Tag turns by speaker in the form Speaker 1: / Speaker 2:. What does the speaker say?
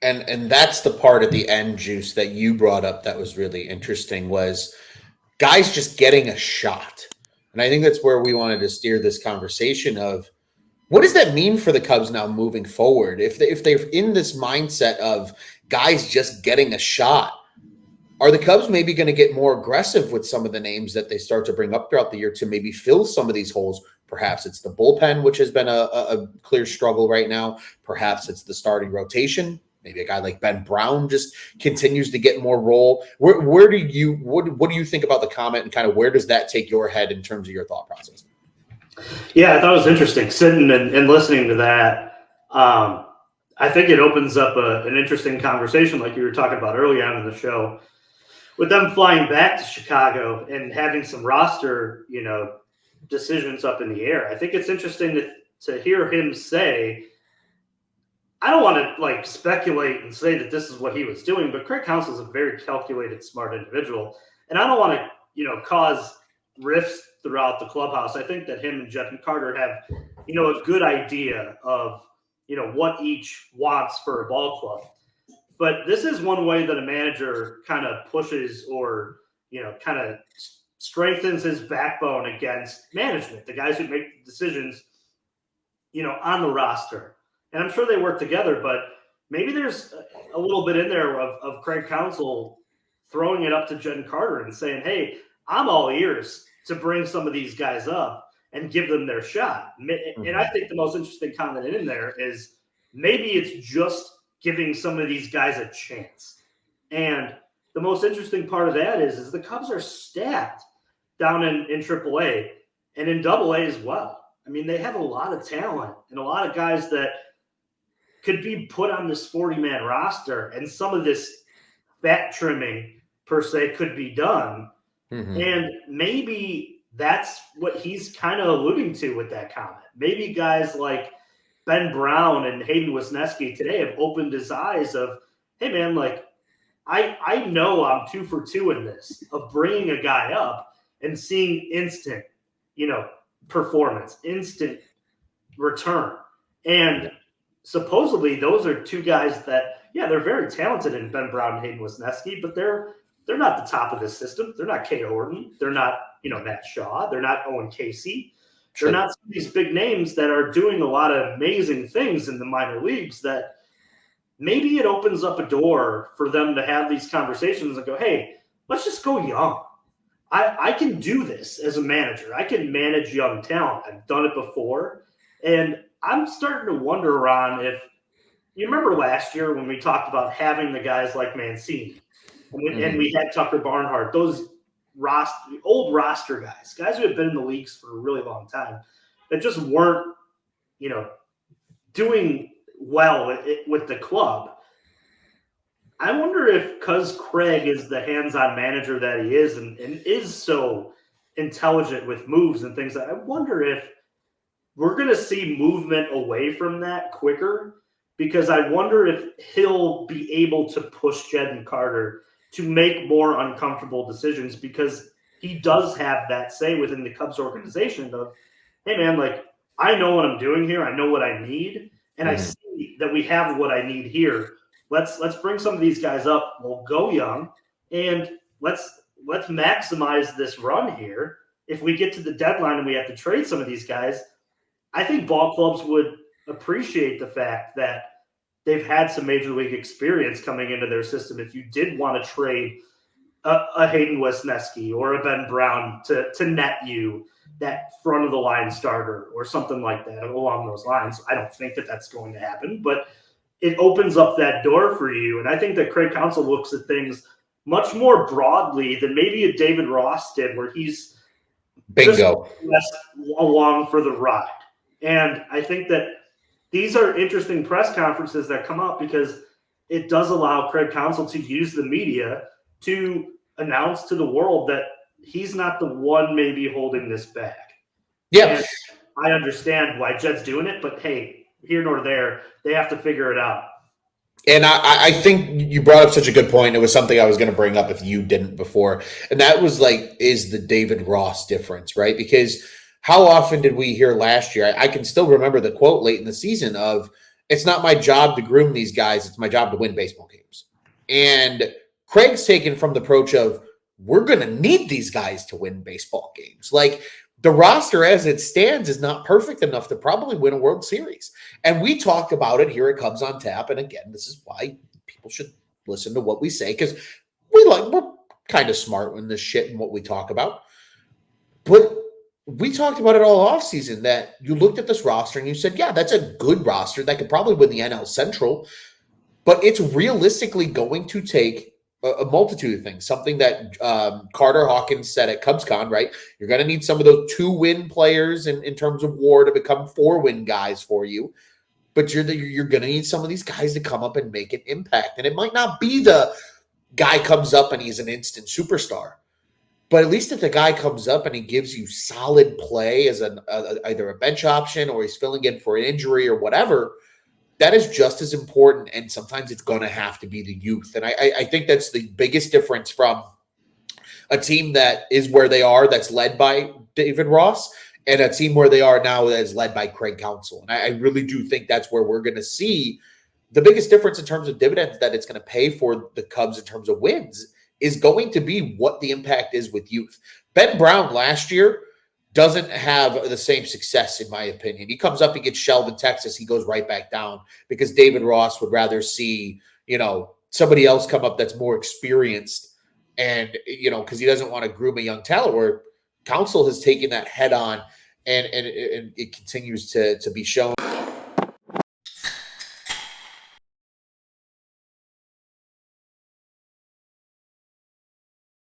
Speaker 1: And that's the part at the end, Juice, that you brought up that was really interesting was guys just getting a shot. And I think that's where we wanted to steer this conversation of what does that mean for the Cubs now moving forward? If they're in this mindset of guys just getting a shot, are the Cubs maybe going to get more aggressive with some of the names that they start to bring up throughout the year to maybe fill some of these holes? Perhaps it's the bullpen, which has been a clear struggle right now. Perhaps it's the starting rotation. Maybe a guy like Ben Brown just continues to get more role. What do you think about the comment, and kind of where does that take your head in terms of your thought process?
Speaker 2: Yeah, I thought it was interesting sitting and listening to that. I think it opens up an interesting conversation, like you were talking about early on in the show, with them flying back to Chicago and having some roster, decisions up in the air. I think it's interesting to hear him say, I don't want to speculate and say that this is what he was doing, but Craig Counsell is a very calculated, smart individual. And I don't want to, cause rifts throughout the clubhouse. I think that him and Jed Carter have, a good idea of, what each wants for a ball club. But this is one way that a manager kind of pushes or, kind of strengthens his backbone against management, the guys who make decisions, on the roster. And I'm sure they work together, but maybe there's a little bit in there of Craig Counsell throwing it up to Jed Carter and saying, hey, I'm all ears to bring some of these guys up and give them their shot. And I think the most interesting comment in there is maybe it's just giving some of these guys a chance. And the most interesting part of that is the Cubs are stacked down in AAA and in AA as well. I mean, they have a lot of talent and a lot of guys that could be put on this 40-man roster, and some of this fat trimming per se could be done. Mm-hmm. And maybe that's what he's kind of alluding to with that comment. Maybe guys like Ben Brown and Hayden Wesneski today have opened his eyes of, hey man, I know I'm 2 for 2 in this, of bringing a guy up and seeing instant, performance, instant return. And supposedly those are two guys that, they're very talented in Ben Brown and Hayden Wesneski, but they're not the top of the system. They're not Kate Horton. They're not, Matt Shaw. They're not Owen Casey. They're not some of these big names that are doing a lot of amazing things in the minor leagues that maybe it opens up a door for them to have these conversations and go, hey, let's just go young. I can do this as a manager. I can manage young talent. I've done it before. And I'm starting to wonder, Ron, if you remember last year when we talked about having the guys like Mancini and we had Tucker Barnhart, those old roster guys who have been in the leagues for a really long time that just weren't, doing well with the club. I wonder if, because Craig is the hands-on manager that he is and is so intelligent with moves and things, I wonder if we're going to see movement away from that quicker, because I wonder if he'll be able to push Jed Carter to make more uncomfortable decisions, because he does have that say within the Cubs organization of, hey man, I know what I'm doing here. I know what I need. And I see that we have what I need here. Let's bring some of these guys up. We'll go young, and let's maximize this run here. If we get to the deadline and we have to trade some of these guys, I think ball clubs would appreciate the fact that they've had some major league experience coming into their system. If you did want to trade a Hayden Wesneski or a Ben Brown to net you that front of the line starter or something like that along those lines, I don't think that that's going to happen, but it opens up that door for you. And I think that Craig Counsell looks at things much more broadly than maybe a David Ross did, where he's
Speaker 1: bingo
Speaker 2: just along for the ride. And I think that these are interesting press conferences that come up because it does allow Craig Counsell to use the media to announce to the world that he's not the one maybe holding this back.
Speaker 1: Yeah.
Speaker 2: I understand why Jed's doing it, but hey, here nor there, they have to figure it out.
Speaker 1: And I think you brought up such a good point. It was something I was going to bring up if you didn't before. And that was is the David Ross difference, right? Because how often did we hear last year? I can still remember the quote late in the season of, it's not my job to groom these guys. It's my job to win baseball games. And Craig's taken from the approach of, we're going to need these guys to win baseball games. Like, the roster as it stands is not perfect enough to probably win a World Series. And we talked about it here at Cubs on Tap. And again, this is why people should listen to what we say, because we're kind of smart in this shit and what we talk about. But we talked about it all offseason, that you looked at this roster and you said, yeah, that's a good roster that could probably win the NL Central, but it's realistically going to take a multitude of things. Something that Carter Hawkins said at CubsCon, right? You're going to need some of those 2-win players in terms of WAR to become 4-win guys for you. But you're going to need some of these guys to come up and make an impact. And it might not be the guy comes up and he's an instant superstar. But at least if the guy comes up and he gives you solid play as either a bench option or he's filling in for an injury or whatever, that is just as important. And sometimes it's going to have to be the youth. And I think that's the biggest difference from a team that is where they are, that's led by David Ross, and a team where they are now that is led by Craig Counsell. And I really do think that's where we're going to see the biggest difference in terms of dividends that it's going to pay for the Cubs in terms of wins is going to be what the impact is with youth. Ben Brown last year doesn't have the same success, in my opinion. He comes up, he gets shelled in Texas, he goes right back down because David Ross would rather see, somebody else come up that's more experienced, and, because he doesn't want to groom a young talent, where Counsell has taken that head on, and it continues to be shown.